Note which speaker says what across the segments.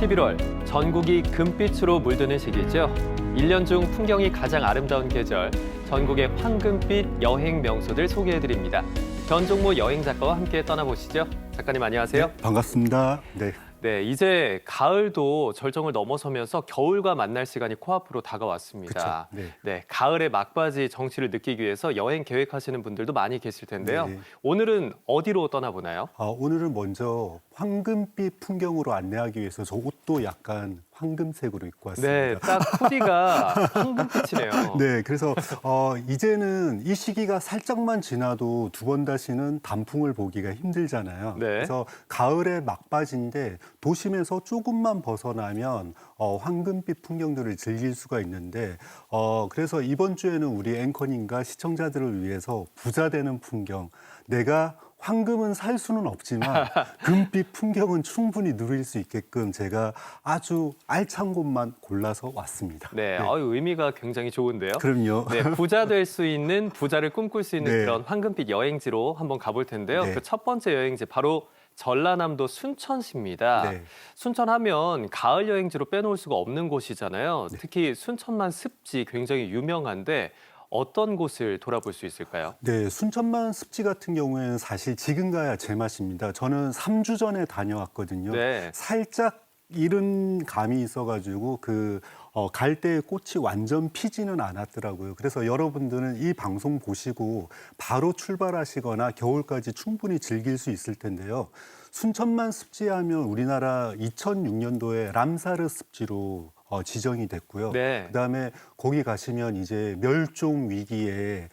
Speaker 1: 11월, 전국이 금빛으로 물드는 시기죠. 1년 중 풍경이 가장 아름다운 계절, 전국의 황금빛 여행 명소들 소개해드립니다. 변종무 여행 작가와 함께 떠나보시죠. 작가님 안녕하세요.
Speaker 2: 네, 반갑습니다. 네.
Speaker 1: 네, 이제 가을도 절정을 넘어서면서 겨울과 만날 시간이 코앞으로 다가왔습니다.
Speaker 2: 그쵸, 네.
Speaker 1: 네, 가을의 막바지 정취를 느끼기 위해서 여행 계획하시는 분들도 많이 계실 텐데요.
Speaker 2: 네.
Speaker 1: 오늘은 어디로 떠나보나요?
Speaker 2: 오늘은 먼저 황금빛 풍경으로 안내하기 위해서 저 옷도 약간 황금색으로 입고 왔습니다.
Speaker 1: 네, 딱 코디가 황금빛이네요.
Speaker 2: 네, 그래서 이제는 이 시기가 살짝만 지나도 두 번 다시는 단풍을 보기가 힘들잖아요.
Speaker 1: 네.
Speaker 2: 그래서 가을의 막바지인데 도심에서 조금만 벗어나면 황금빛 풍경들을 즐길 수가 있는데 그래서 이번 주에는 우리 앵커님과 시청자들을 위해서 부자 되는 풍경, 내가 황금은 살 수는 없지만 금빛 풍경은 충분히 누릴 수 있게끔 제가 아주 알찬 곳만 골라서 왔습니다.
Speaker 1: 네, 의미가 굉장히 좋은데요.
Speaker 2: 그럼요.
Speaker 1: 네, 부자 될 수 있는, 부자를 꿈꿀 수 있는
Speaker 2: 네.
Speaker 1: 그런 황금빛 여행지로 한번 가볼 텐데요.
Speaker 2: 네.
Speaker 1: 그 첫 번째 여행지 바로 전라남도 순천시입니다.
Speaker 2: 네.
Speaker 1: 순천하면 가을 여행지로 빼놓을 수가 없는 곳이잖아요.
Speaker 2: 네.
Speaker 1: 특히 순천만 습지 굉장히 유명한데 어떤 곳을 돌아볼 수 있을까요?
Speaker 2: 네, 순천만 습지 같은 경우에는 사실 지금 가야 제맛입니다. 저는 3주 전에 다녀왔거든요.
Speaker 1: 네.
Speaker 2: 살짝 이른 감이 있어가지고 갈 때 꽃이 완전 피지는 않았더라고요. 그래서 여러분들은 이 방송 보시고 바로 출발하시거나 겨울까지 충분히 즐길 수 있을 텐데요. 순천만 습지하면 우리나라 2006년도에 람사르 습지로 지정이 됐고요.
Speaker 1: 네.
Speaker 2: 그다음에 거기 가시면 이제 멸종 위기에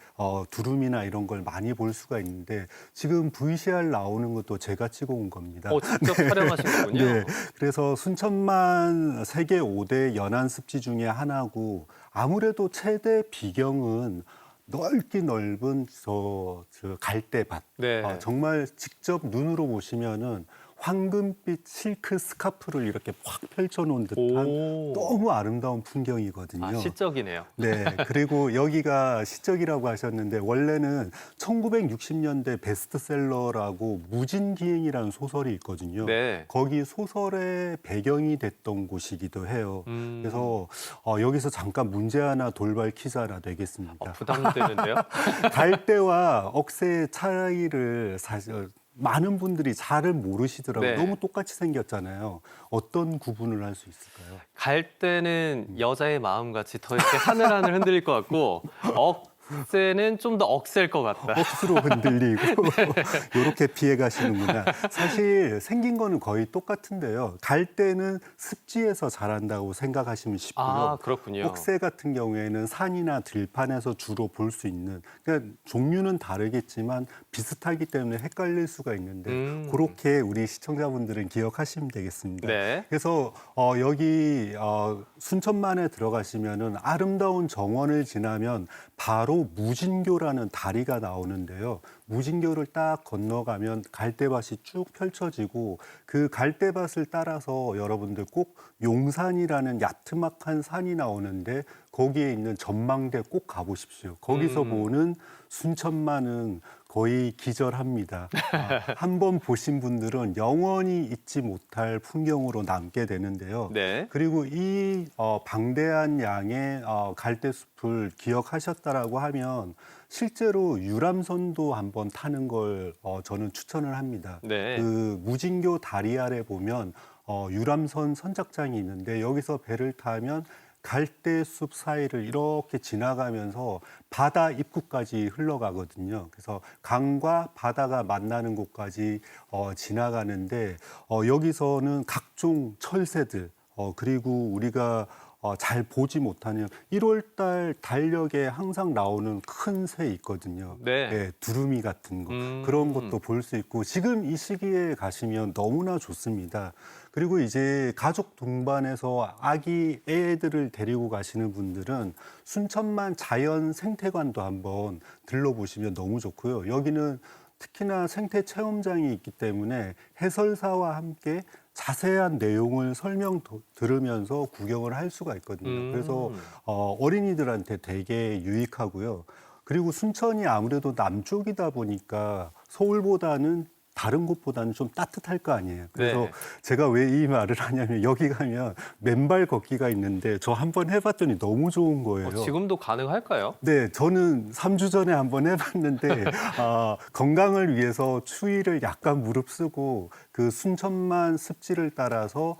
Speaker 2: 두루미나 이런 걸 많이 볼 수가 있는데 지금 VCR 나오는 것도 제가 찍어 온 겁니다.
Speaker 1: 직접 촬영하신 거군요.
Speaker 2: 네, 그래서 순천만 세계 5대 연안 습지 중에 하나고 아무래도 최대 비경은 넓기 넓은 저 갈대밭.
Speaker 1: 네.
Speaker 2: 정말 직접 눈으로 보시면은 황금빛 실크 스카프를 이렇게 확 펼쳐놓은 듯한
Speaker 1: 오.
Speaker 2: 너무 아름다운 풍경이거든요.
Speaker 1: 시적이네요.
Speaker 2: 네, 그리고 여기가 시적이라고 하셨는데 원래는 1960년대 베스트셀러라고 무진기행이라는 소설이 있거든요.
Speaker 1: 네.
Speaker 2: 거기 소설의 배경이 됐던 곳이기도 해요. 그래서 여기서 잠깐 문제 하나 돌발 퀴즈 하나 내겠습니다.
Speaker 1: 부담되는데요.
Speaker 2: 갈대와 억새의 차이를 사실 많은 분들이 잘은 모르시더라고요.
Speaker 1: 네.
Speaker 2: 너무 똑같이 생겼잖아요. 어떤 구분을 할 수 있을까요?
Speaker 1: 갈 때는 여자의 마음같이 더 이렇게 하늘하늘 흔들릴 것 같고 억새는 좀 더 억셀 것 같다.
Speaker 2: 억수로 흔들리고 이렇게 피해 가시는구나. 사실 생긴 거는 거의 똑같은데요. 갈대는 습지에서 자란다고 생각하시면 쉽고요.
Speaker 1: 아, 그렇군요.
Speaker 2: 억새 같은 경우에는 산이나 들판에서 주로 볼 수 있는, 그러니까 종류는 다르겠지만 비슷하기 때문에 헷갈릴 수가 있는데 그렇게 우리 시청자분들은 기억하시면 되겠습니다.
Speaker 1: 네.
Speaker 2: 그래서 여기 순천만에 들어가시면은 아름다운 정원을 지나면 바로 무진교라는 다리가 나오는데요. 무진교를 딱 건너가면 갈대밭이 쭉 펼쳐지고 그 갈대밭을 따라서 여러분들 꼭 용산이라는 야트막한 산이 나오는데 거기에 있는 전망대 꼭 가보십시오. 거기서 보는 순천만은 거의 기절합니다. 한번 보신 분들은 영원히 잊지 못할 풍경으로 남게 되는데요.
Speaker 1: 네.
Speaker 2: 그리고 이 방대한 양의 갈대숲을 기억하셨다라고 하면 실제로 유람선도 한번 타는 걸 저는 추천을 합니다.
Speaker 1: 네.
Speaker 2: 그 무진교 다리 아래 보면 유람선 선착장이 있는데 여기서 배를 타면 갈대숲 사이를 이렇게 지나가면서 바다 입구까지 흘러가거든요. 그래서 강과 바다가 만나는 곳까지 지나가는데 여기서는 각종 철새들 그리고 우리가 잘 보지 못하는 1월달 달력에 항상 나오는 큰 새 있거든요.
Speaker 1: 네.
Speaker 2: 두루미 같은 거 그런 것도 볼 수 있고 지금 이 시기에 가시면 너무나 좋습니다. 그리고 이제 가족 동반해서 아기 애들을 데리고 가시는 분들은 순천만 자연 생태관도 한번 들러보시면 너무 좋고요. 여기는 특히나 생태 체험장이 있기 때문에 해설사와 함께 자세한 내용을 들으면서 구경을 할 수가 있거든요. 그래서 어린이들한테 되게 유익하고요. 그리고 순천이 아무래도 남쪽이다 보니까 서울보다는 다른 곳보다는 좀 따뜻할 거 아니에요. 그래서
Speaker 1: 네.
Speaker 2: 제가 왜 이 말을 하냐면 여기 가면 맨발 걷기가 있는데 저 한번 해봤더니 너무 좋은 거예요.
Speaker 1: 지금도 가능할까요?
Speaker 2: 네, 저는 3주 전에 한번 해봤는데 건강을 위해서 추위를 약간 무릅쓰고 그 순천만 습지를 따라서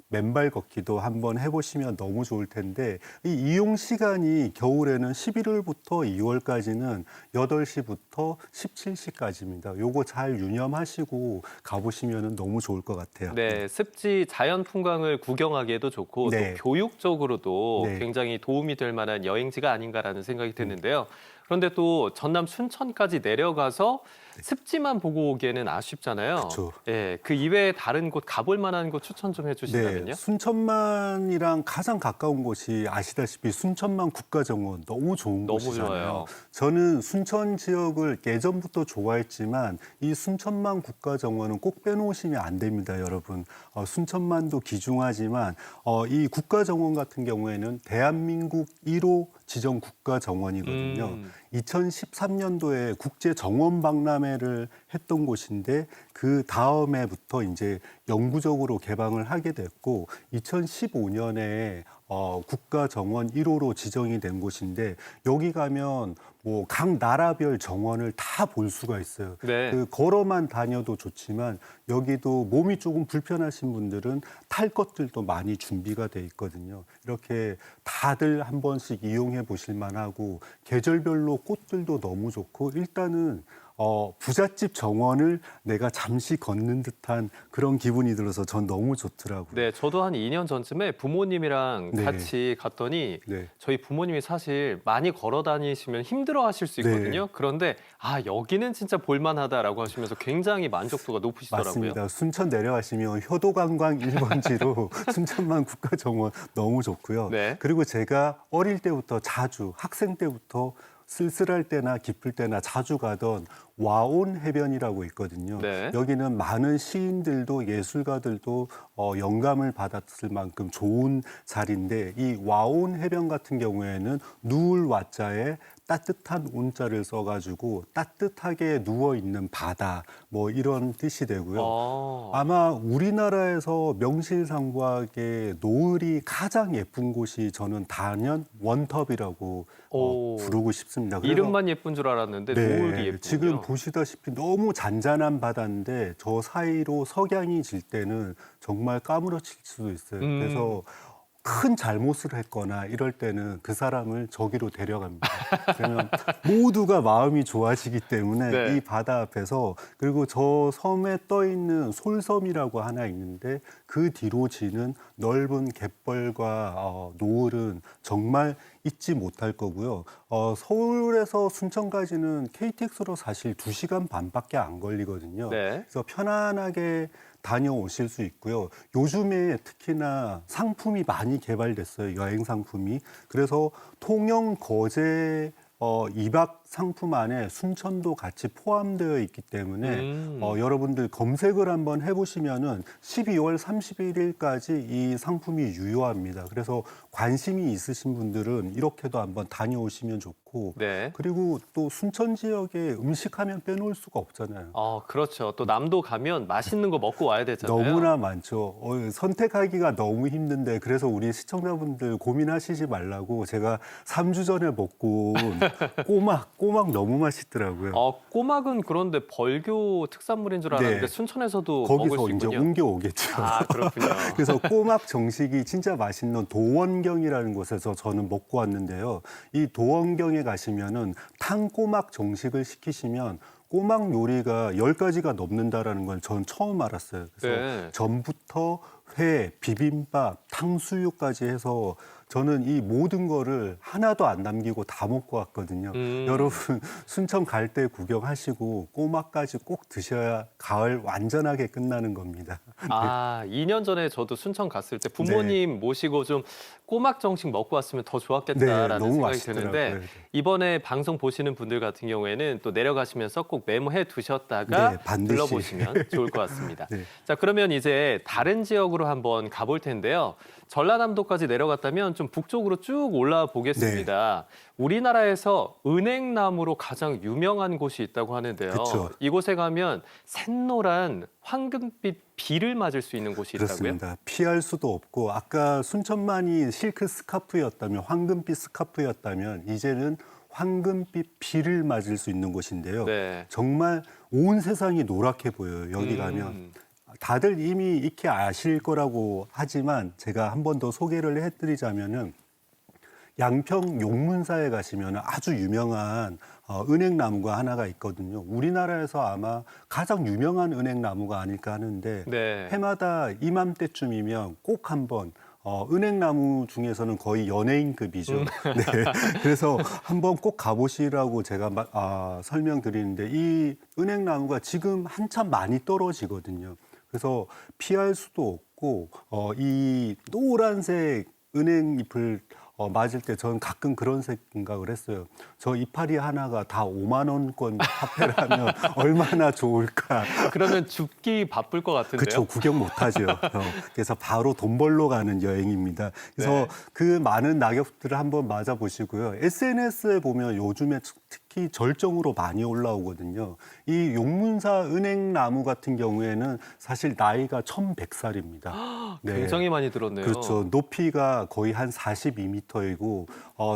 Speaker 2: 맨발 걷기도 한번 해보시면 너무 좋을 텐데 이 이용 시간이 겨울에는 11월부터 2월까지는 8시부터 17시까지입니다. 요거 잘 유념하시고 가보시면 너무 좋을 것 같아요.
Speaker 1: 네, 습지 자연 풍광을 구경하기에도 좋고
Speaker 2: 네.
Speaker 1: 또 교육적으로도
Speaker 2: 네.
Speaker 1: 굉장히 도움이 될 만한 여행지가 아닌가라는 생각이 드는데요. 그런데 또 전남 순천까지 내려가서 습지만 보고 오기에는 아쉽잖아요.
Speaker 2: 그쵸.
Speaker 1: 예, 그 이외에 다른 곳 가볼 만한 곳 추천 좀 해주신다면요.
Speaker 2: 네, 순천만이랑 가장 가까운 곳이 아시다시피 순천만 국가정원 너무 좋은
Speaker 1: 너무
Speaker 2: 곳이잖아요.
Speaker 1: 좋아요.
Speaker 2: 저는 순천 지역을 예전부터 좋아했지만 이 순천만 국가정원은 꼭 빼놓으시면 안 됩니다, 여러분. 순천만도 귀중하지만 이 국가정원 같은 경우에는 대한민국 1호 지정 국가정원이거든요. 2013년도에 국제 정원 박람회를 했던 곳인데 그 다음해부터 이제 영구적으로 개방을 하게 됐고 2015년에 국가 정원 1호로 지정이 된 곳인데 여기 가면 뭐 각 나라별 정원을 다 볼 수가 있어요.
Speaker 1: 네.
Speaker 2: 그 걸어만 다녀도 좋지만 여기도 몸이 조금 불편하신 분들은 탈 것들도 많이 준비가 돼 있거든요. 이렇게 다들 한 번씩 이용해 보실 만하고 계절별로 꽃들도 너무 좋고 일단은 부잣집 정원을 내가 잠시 걷는 듯한 그런 기분이 들어서 전 너무 좋더라고요.
Speaker 1: 네, 저도 한 2년 전쯤에 부모님이랑
Speaker 2: 네.
Speaker 1: 같이 갔더니
Speaker 2: 네.
Speaker 1: 저희 부모님이 사실 많이 걸어 다니시면 힘들어 하실 수 있거든요.
Speaker 2: 네.
Speaker 1: 그런데 여기는 진짜 볼만하다라고 하시면서 굉장히 만족도가 높으시더라고요.
Speaker 2: 맞습니다. 순천 내려가시면 효도관광 1번지로 순천만 국가정원 너무 좋고요.
Speaker 1: 네.
Speaker 2: 그리고 제가 어릴 때부터 자주 학생 때부터 쓸쓸할 때나 기쁠 때나 자주 가던 와온 해변이라고 있거든요.
Speaker 1: 네.
Speaker 2: 여기는 많은 시인들도 예술가들도 영감을 받았을 만큼 좋은 자리인데 이 와온 해변 같은 경우에는 누울 와자에 따뜻한 온자를 써가지고 따뜻하게 누워 있는 바다 뭐 이런 뜻이 되고요. 아마 우리나라에서 명실상부하게 노을이 가장 예쁜 곳이 저는 단연 원톱이라고 부르고 싶습니다. 그래서
Speaker 1: 이름만 예쁜 줄 알았는데 노을이 예쁜요.
Speaker 2: 지금 보시다시피 너무 잔잔한 바다인데 저 사이로 석양이 질 때는 정말 까무러칠 수도 있어요. 그래서 큰 잘못을 했거나 이럴 때는 그 사람을 저기로 데려갑니다. 그러면 모두가 마음이 좋아지기 때문에
Speaker 1: 네.
Speaker 2: 이 바다 앞에서 그리고 저 섬에 떠 있는 솔섬이라고 하나 있는데 그 뒤로 지는 넓은 갯벌과 노을은 정말 잊지 못할 거고요. 서울에서 순천까지는 KTX로 사실 2시간 반밖에 안 걸리거든요.
Speaker 1: 네.
Speaker 2: 그래서 편안하게 다녀오실 수 있고요. 요즘에 특히나 상품이 많이 개발됐어요. 여행 상품이. 그래서 통영 거제 2박 상품 안에 순천도 같이 포함되어 있기 때문에 여러분들 검색을 한번 해보시면은 12월 31일까지 이 상품이 유효합니다. 그래서 관심이 있으신 분들은 이렇게도 한번 다녀오시면 좋고
Speaker 1: 네.
Speaker 2: 그리고 또 순천 지역에 음식하면 빼놓을 수가 없잖아요.
Speaker 1: 그렇죠. 또 남도 가면 맛있는 거 먹고 와야 되잖아요.
Speaker 2: 너무나 많죠. 선택하기가 너무 힘든데 그래서 우리 시청자분들 고민하시지 말라고 제가 3주 전에 먹고 온 꼬막 너무 맛있더라고요.
Speaker 1: 꼬막은 그런데 벌교 특산물인 줄 알았는데
Speaker 2: 네.
Speaker 1: 순천에서도 먹을
Speaker 2: 거기서
Speaker 1: 수
Speaker 2: 이제
Speaker 1: 있군요.
Speaker 2: 옮겨오겠죠.
Speaker 1: 그렇군요.
Speaker 2: 그래서 꼬막 정식이 진짜 맛있는 도원경이라는 곳에서 저는 먹고 왔는데요. 이 도원경에 가시면은 탕꼬막 정식을 시키시면 꼬막 요리가 10가지가 넘는다라는 걸 전 처음 알았어요. 그래서
Speaker 1: 네.
Speaker 2: 전부터 회, 비빔밥, 탕수육까지 해서 저는 이 모든 거를 하나도 안 남기고 다 먹고 왔거든요. 여러분 순천 갈 때 구경하시고 꼬막까지 꼭 드셔야 가을 완전하게 끝나는 겁니다.
Speaker 1: 2년 전에 저도 순천 갔을 때 부모님 모시고 좀 꼬막 정식 먹고 왔으면 더 좋았겠다라는
Speaker 2: 너무
Speaker 1: 생각이
Speaker 2: 맛있더라고요.
Speaker 1: 드는데 이번에 방송 보시는 분들 같은 경우에는 또 내려가시면서 꼭 메모해 두셨다가
Speaker 2: 반드시.
Speaker 1: 둘러보시면 좋을 것 같습니다.
Speaker 2: 네.
Speaker 1: 자, 그러면 이제 다른 지역으로 지역으로 한번 가볼 텐데요. 전라남도까지 내려갔다면 좀 북쪽으로 쭉 올라와 보겠습니다. 우리나라에서 은행나무로 가장 유명한 곳이 있다고 하는데요.
Speaker 2: 그쵸.
Speaker 1: 이곳에 가면 샛노란 황금빛 비를 맞을 수 있는 곳이 있다고요?
Speaker 2: 그렇습니다. 피할 수도 없고 아까 순천만이 실크 스카프였다면 황금빛 스카프였다면 이제는 황금빛 비를 맞을 수 있는 곳인데요.
Speaker 1: 네.
Speaker 2: 정말 온 세상이 노랗게 보여요. 여기 가면. 다들 이미 익히 아실 거라고 하지만 제가 한 번 더 소개를 해드리자면은 양평 용문사에 가시면 아주 유명한 은행나무가 하나가 있거든요. 우리나라에서 아마 가장 유명한 은행나무가 아닐까 하는데
Speaker 1: 네.
Speaker 2: 해마다 이맘때쯤이면 꼭 한번 은행나무 중에서는 거의 연예인급이죠. 네. 그래서 한번 꼭 가보시라고 제가 설명드리는데 이 은행나무가 지금 한참 많이 떨어지거든요. 그래서 피할 수도 없고 이 노란색 은행잎을 맞을 때 저는 가끔 그런 생각을 했어요. 저 이파리 하나가 다 5만 원권 화폐라면 얼마나 좋을까.
Speaker 1: 그러면 줍기 바쁠 것 같은데요.
Speaker 2: 그렇죠. 구경 못하죠. 그래서 바로 돈 벌러 가는 여행입니다. 그래서
Speaker 1: 네.
Speaker 2: 그 많은 낙엽들을 한번 맞아보시고요. SNS에 보면 요즘에 특히 절정으로 많이 올라오거든요. 이 용문사 은행나무 같은 경우에는 사실 나이가 1100살입니다.
Speaker 1: 굉장히 많이 들었네요.
Speaker 2: 그렇죠. 높이가 거의 한 42m이고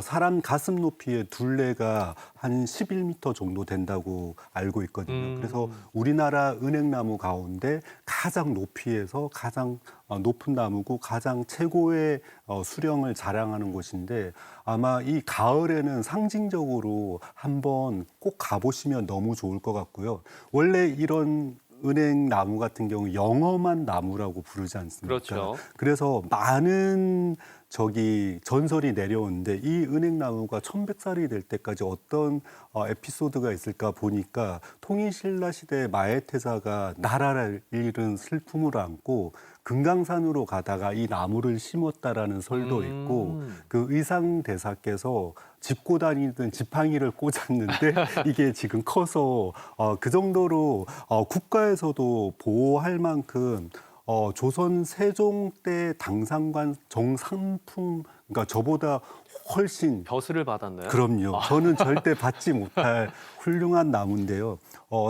Speaker 2: 사람 가슴 높이의 둘레가 한 11m 정도 된다고 알고 있거든요. 그래서 우리나라 은행나무 가운데 가장 높이에서 가장 높은 나무고 가장 최고의 수령을 자랑하는 곳인데 아마 이 가을에는 상징적으로 한번 꼭 가보시면 너무 좋을 것 같고요. 원래 이런 은행나무 같은 경우 영험한 나무라고 부르지 않습니까?
Speaker 1: 그렇죠.
Speaker 2: 그래서 많은 전설이 내려오는데 이 은행나무가 1100살이 될 때까지 어떤 에피소드가 있을까 보니까 통일신라 시대 마해태자가 나라를 잃은 슬픔을 안고 금강산으로 가다가 이 나무를 심었다라는 설도 있고 그 의상대사께서 짚고 다니던 지팡이를 꽂았는데 이게 지금 커서 그 정도로 국가에서도 보호할 만큼 조선 세종 때 당상관 정상품, 그러니까 저보다 훨씬
Speaker 1: 벼슬을 받았나요?
Speaker 2: 그럼요. 저는 절대 받지 못할 훌륭한 나무인데요.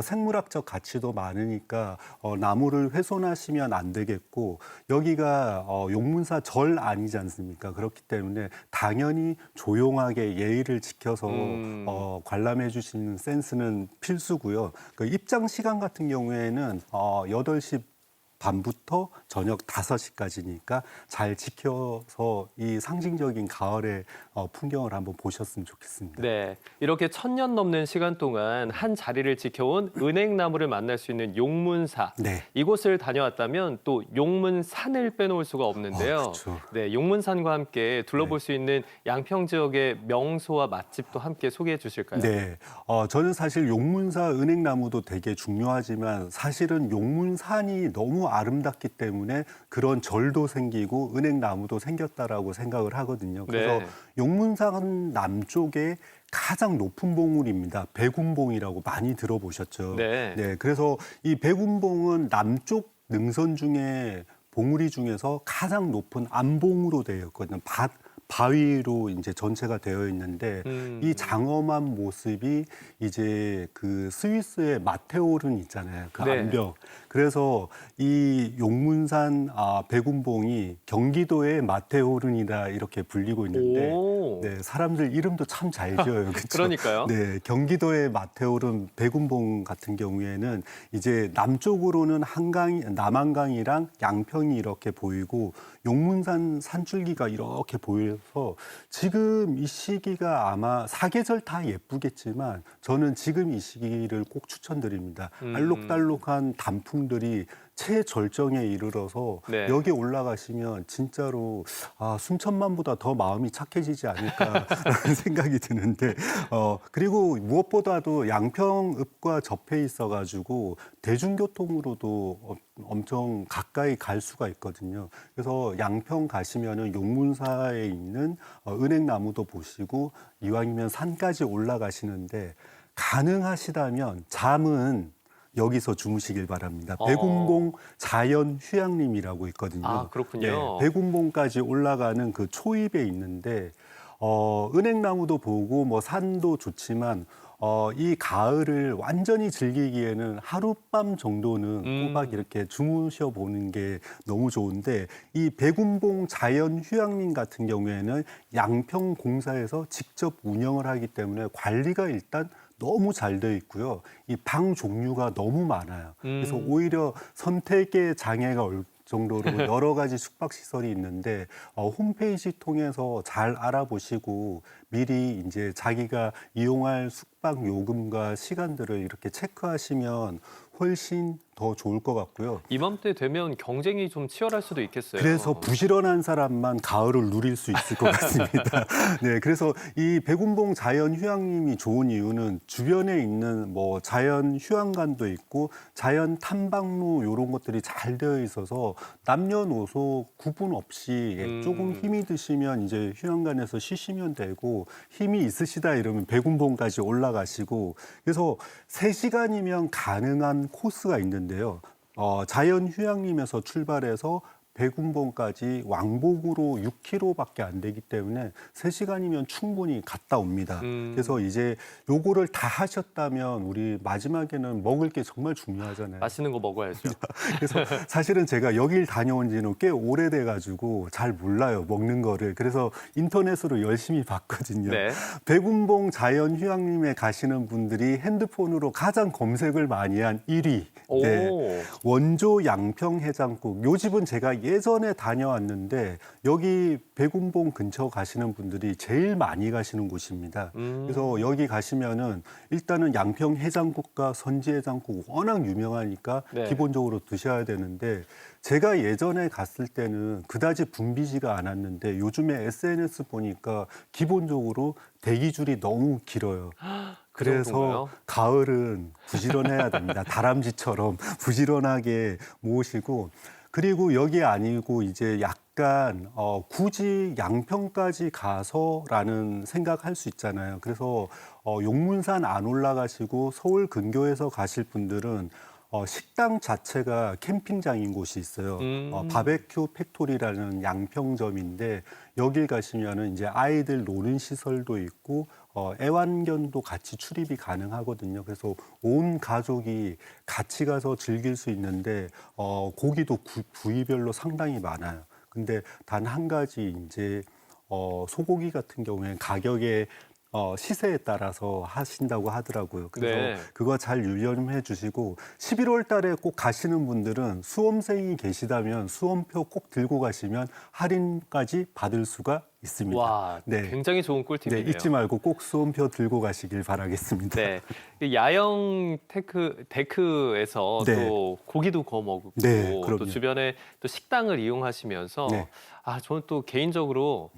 Speaker 2: 생물학적 가치도 많으니까 나무를 훼손하시면 안 되겠고 여기가 용문사 절 아니지 않습니까? 그렇기 때문에 당연히 조용하게 예의를 지켜서 관람해 주시는 센스는 필수고요. 그 입장 시간 같은 경우에는 8시 반부터 저녁 5시까지니까 잘 지켜서 이 상징적인 가을의 풍경을 한번 보셨으면 좋겠습니다.
Speaker 1: 네, 이렇게 1000년 넘는 시간 동안 한 자리를 지켜온 은행나무를 만날 수 있는 용문사.
Speaker 2: 네.
Speaker 1: 이곳을 다녀왔다면 또 용문산을 빼놓을 수가 없는데요.
Speaker 2: 그렇죠.
Speaker 1: 네, 용문산과 함께 둘러볼 수 있는 양평 지역의 명소와 맛집도 함께 소개해 주실까요?
Speaker 2: 네, 저는 사실 용문사 은행나무도 되게 중요하지만 사실은 용문산이 너무 아름답기 때문에 그런 절도 생기고 은행나무도 생겼다라고 생각을 하거든요. 그래서
Speaker 1: 네.
Speaker 2: 용문산 남쪽에 가장 높은 봉우리입니다. 백운봉이라고 많이 들어보셨죠?
Speaker 1: 네.
Speaker 2: 네, 그래서 이 백운봉은 남쪽 능선 중에 봉우리 중에서 가장 높은 안봉으로 되어 있거든요. 바위로 이제 전체가 되어 있는데 이 장엄한 모습이 이제 그 스위스의 마테오른 있잖아요. 그
Speaker 1: 네.
Speaker 2: 암벽. 그래서 이 용문산 백운봉이 경기도의 마테오른이다 이렇게 불리고 있는데
Speaker 1: 오.
Speaker 2: 네, 사람들 이름도 참 잘 지어요. 그렇죠?
Speaker 1: 그러니까요.
Speaker 2: 네, 경기도의 마테오른 백운봉 같은 경우에는 이제 남쪽으로는 남한강이랑 양평이 이렇게 보이고 용문산 산줄기가 이렇게 보여서 지금 이 시기가 아마 사계절 다 예쁘겠지만 저는 지금 이 시기를 꼭 추천드립니다. 알록달록한 단풍들이 최절정에 이르러서
Speaker 1: 네.
Speaker 2: 여기 올라가시면 진짜로 순천만보다 더 마음이 착해지지 않을까라는 생각이 드는데 그리고 무엇보다도 양평읍과 접해 있어가지고 대중교통으로도 엄청 가까이 갈 수가 있거든요. 그래서 양평 가시면은 용문사에 있는 은행나무도 보시고 이왕이면 산까지 올라가시는데 가능하시다면 잠은 여기서 주무시길 바랍니다.
Speaker 1: 어.
Speaker 2: 백운봉 자연휴양림이라고 있거든요.
Speaker 1: 아, 그렇군요.
Speaker 2: 백운봉까지 올라가는 그 초입에 있는데 은행나무도 보고 뭐 산도 좋지만 이 가을을 완전히 즐기기에는 하룻밤 정도는 꼬박 이렇게 주무셔 보는 게 너무 좋은데 이 백운봉 자연휴양림 같은 경우에는 양평공사에서 직접 운영을 하기 때문에 관리가 일단 너무 잘 되어 있고요. 이 방 종류가 너무 많아요. 그래서 오히려 선택의 장애가 올 정도로 여러 가지 숙박시설이 있는데 홈페이지 통해서 잘 알아보시고 미리 이제 자기가 이용할 숙박 요금과 시간들을 이렇게 체크하시면 훨씬 더 좋을 것 같고요.
Speaker 1: 이맘때 되면 경쟁이 좀 치열할 수도 있겠어요.
Speaker 2: 그래서 부지런한 사람만 가을을 누릴 수 있을 것 같습니다. 네, 그래서 이 백운봉 자연휴양림이 좋은 이유는 주변에 있는 뭐 자연휴양관도 있고 자연 탐방로 이런 것들이 잘 되어 있어서 남녀노소 구분 없이 조금 힘이 드시면 이제 휴양관에서 쉬시면 되고 힘이 있으시다 이러면 백운봉까지 올라가시고 그래서 3시간이면 가능한 코스가 있는데요. 자연휴양림에서 출발해서 백운봉까지 왕복으로 6km밖에 안 되기 때문에 3시간이면 충분히 갔다 옵니다. 그래서 이제 요거를 다 하셨다면 우리 마지막에는 먹을 게 정말 중요하잖아요.
Speaker 1: 맛있는 거 먹어야죠.
Speaker 2: 그래서 사실은 제가 여길 다녀온 지는 꽤 오래돼 가지고 잘 몰라요, 먹는 거를. 그래서 인터넷으로 열심히 봤거든요.
Speaker 1: 네.
Speaker 2: 백운봉 자연휴양림에 가시는 분들이 핸드폰으로 가장 검색을 많이 한 1위.
Speaker 1: 오.
Speaker 2: 원조 양평해장국. 요 집은 제가 예전에 다녀왔는데 여기 백운봉 근처 가시는 분들이 제일 많이 가시는 곳입니다. 그래서 여기 가시면은 일단은 양평해장국과 선지해장국 워낙 유명하니까
Speaker 1: 네.
Speaker 2: 기본적으로 드셔야 되는데 제가 예전에 갔을 때는 그다지 붐비지가 않았는데 요즘에 SNS 보니까 기본적으로 대기줄이 너무 길어요.
Speaker 1: 그
Speaker 2: 그래서
Speaker 1: 정도인가요?
Speaker 2: 가을은 부지런해야 됩니다. 다람쥐처럼 부지런하게 모으시고 그리고 여기 아니고 이제 약간 굳이 양평까지 가서라는 생각할 수 있잖아요. 그래서 용문산 안 올라가시고 서울 근교에서 가실 분들은 식당 자체가 캠핑장인 곳이 있어요. 바베큐 팩토리라는 양평점인데 여길 가시면은 이제 아이들 노는 시설도 있고 애완견도 같이 출입이 가능하거든요. 그래서 온 가족이 같이 가서 즐길 수 있는데 고기도 부위별로 상당히 많아요. 근데 단 한 가지 이제 소고기 같은 경우에는 가격에 시세에 따라서 하신다고 하더라고요. 그래서
Speaker 1: 네.
Speaker 2: 그거 잘 유념해 주시고 11월 달에 꼭 가시는 분들은 수험생이 계시다면 수험표 꼭 들고 가시면 할인까지 받을 수가 있습니다.
Speaker 1: 와,
Speaker 2: 네.
Speaker 1: 굉장히 좋은
Speaker 2: 네,
Speaker 1: 꿀팁이네요.
Speaker 2: 잊지 말고 꼭 수험표 들고 가시길 바라겠습니다.
Speaker 1: 네, 이 야영 데크에서
Speaker 2: 네.
Speaker 1: 또 고기도 구워 먹고
Speaker 2: 네,
Speaker 1: 또
Speaker 2: 그럼요.
Speaker 1: 주변에 또 식당을 이용하시면서
Speaker 2: 네.
Speaker 1: 저는 또 개인적으로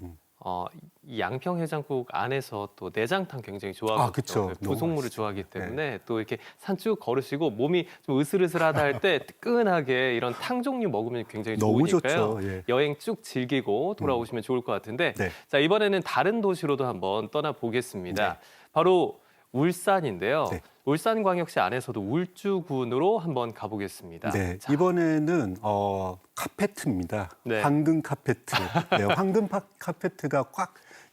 Speaker 1: 이 양평해장국 안에서 또 내장탕 굉장히 좋아하거든요.
Speaker 2: 그쵸. 너무
Speaker 1: 부속물을
Speaker 2: 맛있죠.
Speaker 1: 좋아하기 때문에 또 이렇게 산 쭉 걸으시고 몸이 좀 으슬으슬하다 할 때 뜨끈하게 이런 탕 종류 먹으면 굉장히
Speaker 2: 너무
Speaker 1: 좋으니까요.
Speaker 2: 좋죠. 예.
Speaker 1: 여행 쭉 즐기고 돌아오시면 좋을 것 같은데
Speaker 2: 네.
Speaker 1: 자, 이번에는 다른 도시로도 한번 떠나보겠습니다. 바로 울산인데요.
Speaker 2: 네.
Speaker 1: 울산광역시 안에서도 울주군으로 한번 가보겠습니다.
Speaker 2: 네,
Speaker 1: 자,
Speaker 2: 이번에는 카페트입니다.
Speaker 1: 네.
Speaker 2: 황금 카페트. 네, 황금 카페트가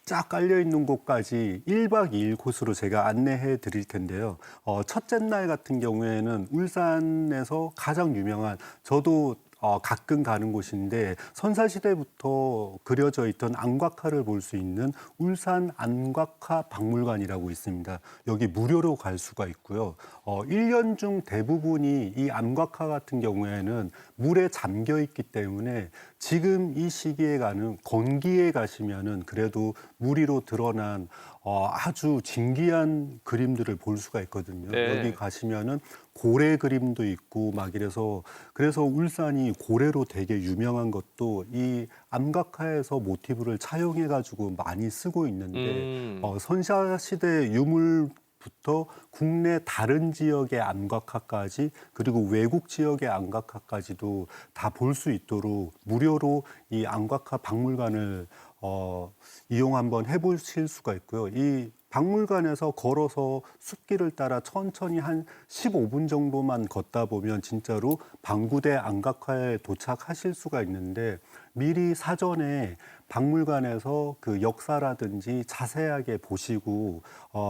Speaker 2: 쫙 깔려 있는 곳까지 1박 2일 코스로 제가 안내해 드릴 텐데요. 첫째 날 같은 경우에는 울산에서 가장 유명한 저도 가끔 가는 곳인데 선사시대부터 그려져 있던 안곽화를 볼 수 있는 울산 안곽화 박물관이라고 있습니다. 여기 무료로 갈 수가 있고요. 1년 중 대부분이 이 안곽화 같은 경우에는 물에 잠겨 있기 때문에 지금 이 시기에 가는 건기에 가시면은 그래도 물 위로 드러난 아주 진귀한 그림들을 볼 수가 있거든요.
Speaker 1: 네.
Speaker 2: 여기 가시면은 고래 그림도 있고 막 이래서 그래서 울산이 고래로 되게 유명한 것도 이 암각화에서 모티브를 차용해 가지고 많이 쓰고 있는데 선사시대 유물부터 국내 다른 지역의 암각화까지 그리고 외국 지역의 암각화까지도 다 볼 수 있도록 무료로 이 암각화 박물관을 이용 한번 해보실 수가 있고요. 이 박물관에서 걸어서 숲길을 따라 천천히 한 15분 정도만 걷다 보면 진짜로 방구대 안각화에 도착하실 수가 있는데 미리 사전에 박물관에서 그 역사라든지 자세하게 보시고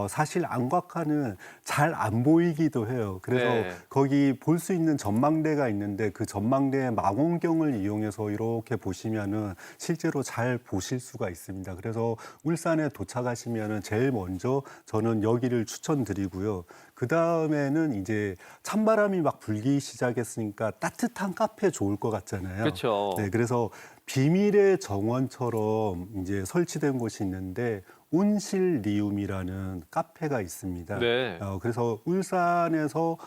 Speaker 2: 사실 안곽화는 잘 안 보이기도 해요. 그래서
Speaker 1: 네.
Speaker 2: 거기 볼 수 있는 전망대가 있는데 그 전망대의 망원경을 이용해서 이렇게 보시면은 실제로 잘 보실 수가 있습니다. 그래서 울산에 도착하시면은 제일 먼저 저는 여기를 추천드리고요. 그 다음에는 이제 찬바람이 막 불기 시작했으니까 따뜻한 카페 좋을 것 같잖아요.
Speaker 1: 그렇죠.
Speaker 2: 네, 그래서 비밀의 정원처럼 이제 설치된 곳이 있는데 온실리움이라는 카페가 있습니다.
Speaker 1: 네.
Speaker 2: 그래서 울산에서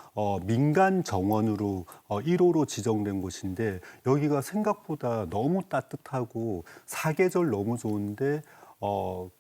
Speaker 2: 민간 정원으로 1호로 지정된 곳인데 여기가 생각보다 너무 따뜻하고 사계절 너무 좋은데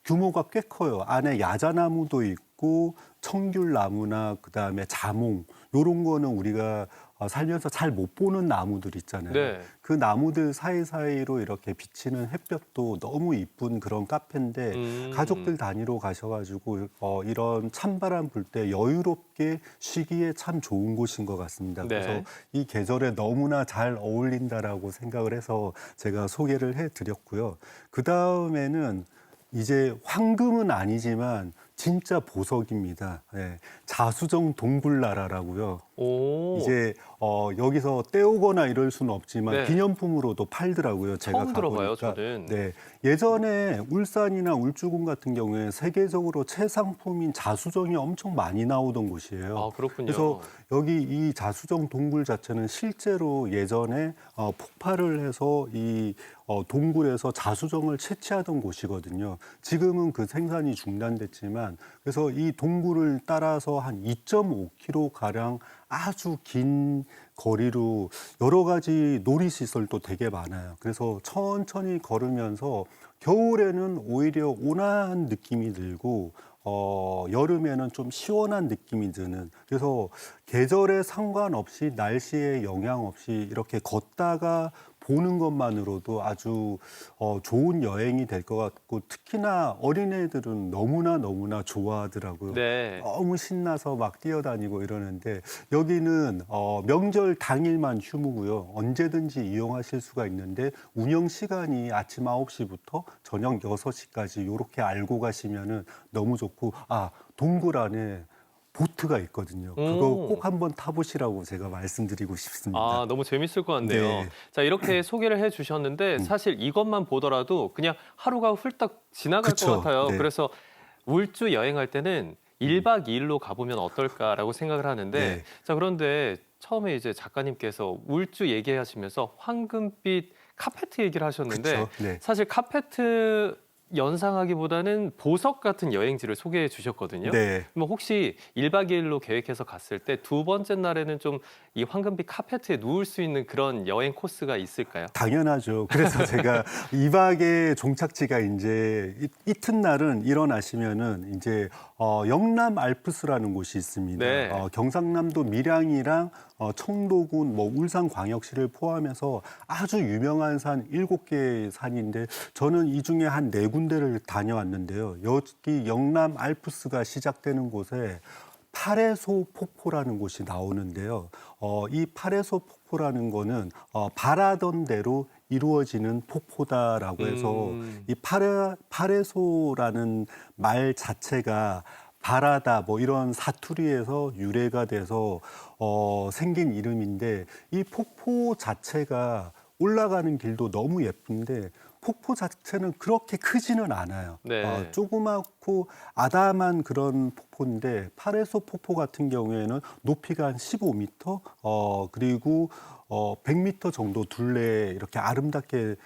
Speaker 2: 규모가 꽤 커요. 안에 야자나무도 있고 청귤나무나 그다음에 자몽 요런 거는 우리가 살면서 잘 못 보는 나무들 있잖아요.
Speaker 1: 네.
Speaker 2: 그 나무들 사이사이로 이렇게 비치는 햇볕도 너무 이쁜 그런 카페인데 가족들 단위로 가셔가지고 이런 찬바람 불 때 여유롭게 쉬기에 참 좋은 곳인 것 같습니다.
Speaker 1: 네.
Speaker 2: 그래서 이 계절에 너무나 잘 어울린다라고 생각을 해서 제가 소개를 해드렸고요. 그 다음에는 이제 황금은 아니지만 진짜 보석입니다. 네, 자수정 동굴나라라고요.
Speaker 1: 오.
Speaker 2: 이제 여기서 떼오거나 이럴 수는 없지만
Speaker 1: 네.
Speaker 2: 기념품으로도 팔더라고요. 제가
Speaker 1: 처음 들어봐요,
Speaker 2: 가보니까.
Speaker 1: 저는.
Speaker 2: 네, 예전에 울산이나 울주군 같은 경우에 세계적으로 최상품인 자수정이 엄청 많이 나오던 곳이에요.
Speaker 1: 아, 그렇군요.
Speaker 2: 그래서 여기 이 자수정 동굴 자체는 실제로 예전에 폭발을 해서 이 동굴에서 자수정을 채취하던 곳이거든요. 지금은 그 생산이 중단됐지만 그래서 이 동굴을 따라서 한 2.5km 가량 아주 긴 거리로 여러 가지 놀이시설도 되게 많아요. 그래서 천천히 걸으면서 겨울에는 오히려 온화한 느낌이 들고 여름에는 좀 시원한 느낌이 드는 그래서 계절에 상관없이 날씨에 영향 없이 이렇게 걷다가 보는 것만으로도 아주 좋은 여행이 될 것 같고 특히나 어린애들은 너무나 좋아하더라고요.
Speaker 1: 네.
Speaker 2: 너무 신나서 막 뛰어다니고 이러는데 여기는 명절 당일만 휴무고요. 언제든지 이용하실 수가 있는데 운영 시간이 아침 9시부터 저녁 6시까지 이렇게 알고 가시면은 너무 좋고 동굴 안에 보트가 있거든요. 그거
Speaker 1: 오.
Speaker 2: 꼭 한번 타보시라고 제가 말씀드리고 싶습니다.
Speaker 1: 아, 너무 재밌을 것 같네요.
Speaker 2: 네.
Speaker 1: 자, 이렇게 소개를 해주셨는데 사실 이것만 보더라도 그냥 하루가 훌떡 지나갈
Speaker 2: 그쵸.
Speaker 1: 것 같아요.
Speaker 2: 네.
Speaker 1: 그래서 울주 여행할 때는 1박 2일로 가보면 어떨까라고 생각을 하는데
Speaker 2: 네.
Speaker 1: 자, 그런데 처음에 이제 작가님께서 울주 얘기하시면서 황금빛 카페트 얘기를 하셨는데
Speaker 2: 그쵸. 네.
Speaker 1: 사실 카페트 연상하기보다는 보석 같은 여행지를 소개해 주셨거든요.
Speaker 2: 네.
Speaker 1: 그럼 혹시 1박 2일로 계획해서 갔을 때 두 번째 날에는 좀 이 황금빛 카페트에 누울 수 있는 그런 여행 코스가 있을까요?
Speaker 2: 당연하죠. 그래서 제가 2박의 종착지가 이제 이튿날은 일어나시면은 이제 영남 알프스라는 곳이 있습니다.
Speaker 1: 네.
Speaker 2: 경상남도 밀양이랑 청도군, 울산광역시를 포함해서 아주 유명한 산 7개의 산인데 저는 이 중에 한 4군데를 다녀왔는데요. 여기 영남 알프스가 시작되는 곳에 파레소 폭포라는 곳이 나오는데요. 이 파레소 폭포라는 거는 바라던 대로 이루어지는 폭포다라고 해서 이 파레소라는 말 자체가 바라다 이런 사투리에서 유래가 돼서 생긴 이름인데 이 폭포 자체가 올라가는 길도 너무 예쁜데 폭포 자체는 그렇게 크지는 않아요.
Speaker 1: 네.
Speaker 2: 조그맣고 아담한 그런 폭포인데 파레소 폭포 같은 경우에는 높이가 한 15m 그리고 100m 정도 둘레 이렇게 아름답게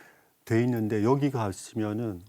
Speaker 2: 돼 있는데 여기 가시면은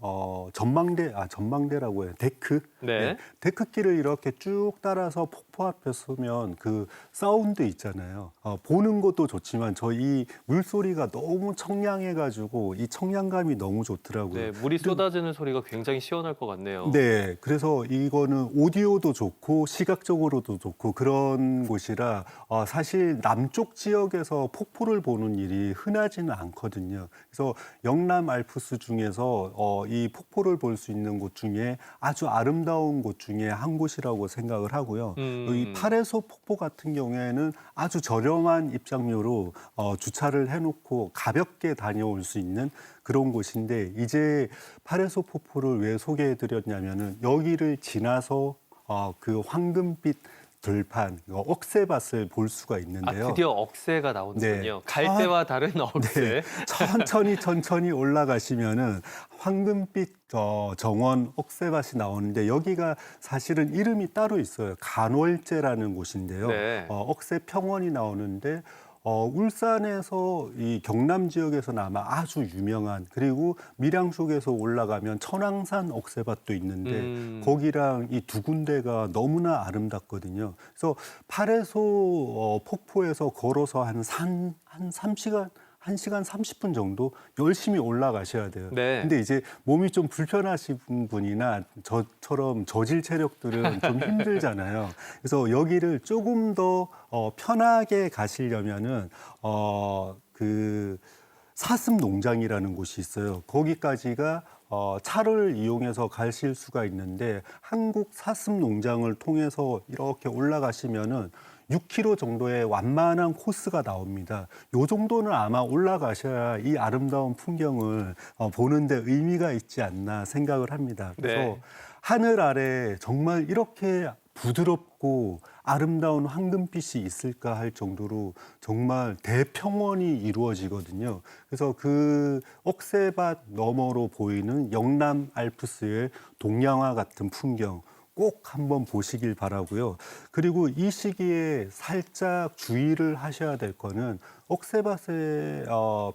Speaker 2: 전망대라고 해요. 데크.
Speaker 1: 네.
Speaker 2: 데크길을 이렇게 쭉 따라서 폭포 앞에 서면 그 사운드 있잖아요. 보는 것도 좋지만 저 이 물소리가 너무 청량해가지고 이 청량감이 너무 좋더라고요.
Speaker 1: 네, 물이 쏟아지는 소리가 굉장히 시원할 것 같네요.
Speaker 2: 네, 그래서 이거는 오디오도 좋고 시각적으로도 좋고 그런 곳이라 사실 남쪽 지역에서 폭포를 보는 일이 흔하지는 않거든요. 그래서 영남 영남 알프스 중에서 이 폭포를 볼 수 있는 곳 중에 아주 아름다운 곳 중에 한 곳이라고 생각을 하고요. 이 파레소 폭포 같은 경우에는 아주 저렴한 입장료로 주차를 해놓고 가볍게 다녀올 수 있는 그런 곳인데, 이제 파레소 폭포를 왜 소개해드렸냐면은 여기를 지나서 그 황금빛 들판, 억새밭을 볼 수가 있는데요.
Speaker 1: 드디어 억새가 나오는군요.
Speaker 2: 네.
Speaker 1: 갈 때와 다른 억새.
Speaker 2: 천천히 올라가시면은 황금빛 정원 억새밭이 나오는데, 여기가 사실은 이름이 따로 있어요. 간월제라는 곳인데요.
Speaker 1: 네.
Speaker 2: 억새 평원이 나오는데, 울산에서 이 경남 지역에서는 아마 아주 유명한, 그리고 밀양 쪽에서 올라가면 천왕산 억새밭도 있는데 거기랑 이 두 군데가 너무나 아름답거든요. 그래서 파레소 폭포에서 걸어서 한 1시간 30분 정도 열심히 올라가셔야 돼요.
Speaker 1: 네.
Speaker 2: 근데 이제 몸이 좀 불편하신 분이나 저처럼 저질 체력들은 좀 힘들잖아요. 그래서 여기를 조금 더 편하게 가시려면은 그 사슴 농장이라는 곳이 있어요. 거기까지가 차를 이용해서 가실 수가 있는데, 한국 사슴 농장을 통해서 이렇게 올라가시면은 6km 정도의 완만한 코스가 나옵니다. 요 정도는 아마 올라가셔야 이 아름다운 풍경을 보는데 의미가 있지 않나 생각을 합니다. 그래서
Speaker 1: 네.
Speaker 2: 하늘 아래 정말 이렇게 부드럽고 아름다운 황금빛이 있을까 할 정도로 정말 대평원이 이루어지거든요. 그래서 그 억새밭 너머로 보이는 영남 알프스의 동양화 같은 풍경 꼭 한번 보시길 바라고요. 그리고 이 시기에 살짝 주의를 하셔야 될 거는, 억새밭에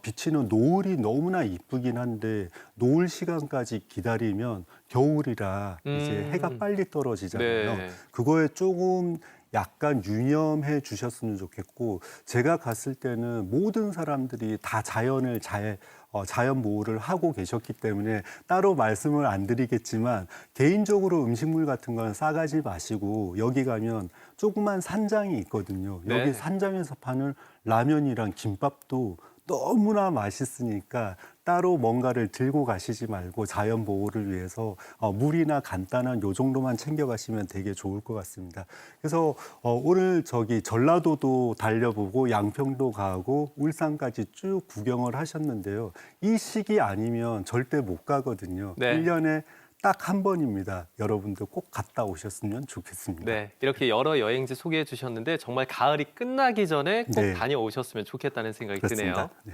Speaker 2: 비치는 노을이 너무나 이쁘긴 한데 노을 시간까지 기다리면 겨울이라 이제 해가 빨리 떨어지잖아요.
Speaker 1: 네.
Speaker 2: 그거에 조금 약간 유념해 주셨으면 좋겠고, 제가 갔을 때는 모든 사람들이 다 자연 보호를 하고 계셨기 때문에 따로 말씀을 안 드리겠지만, 개인적으로 음식물 같은 건 싸가지 마시고 여기 가면 조그만 산장이 있거든요. 여기
Speaker 1: 네.
Speaker 2: 산장에서 파는 라면이랑 김밥도 너무나 맛있으니까 따로 뭔가를 들고 가시지 말고 자연 보호를 위해서 물이나 간단한 요 정도만 챙겨가시면 되게 좋을 것 같습니다. 그래서 오늘 전라도도 달려보고 양평도 가고 울산까지 쭉 구경을 하셨는데요. 이 시기 아니면 절대 못 가거든요.
Speaker 1: 네.
Speaker 2: 1년에 딱 한 번입니다. 여러분들 꼭 갔다 오셨으면 좋겠습니다.
Speaker 1: 네, 이렇게 여러 여행지 소개해 주셨는데 정말 가을이 끝나기 전에 꼭
Speaker 2: 네.
Speaker 1: 다녀오셨으면 좋겠다는 생각이 드네요.
Speaker 2: 그렇습니다. 네.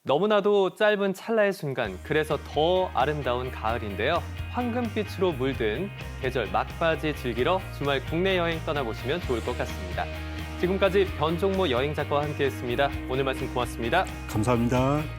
Speaker 1: 너무나도 짧은 찰나의 순간, 그래서 더 아름다운 가을인데요. 황금빛으로 물든 계절 막바지 즐기러 주말 국내 여행 떠나보시면 좋을 것 같습니다. 지금까지 변종모 여행 작가와 함께했습니다. 오늘 말씀 고맙습니다.
Speaker 2: 감사합니다.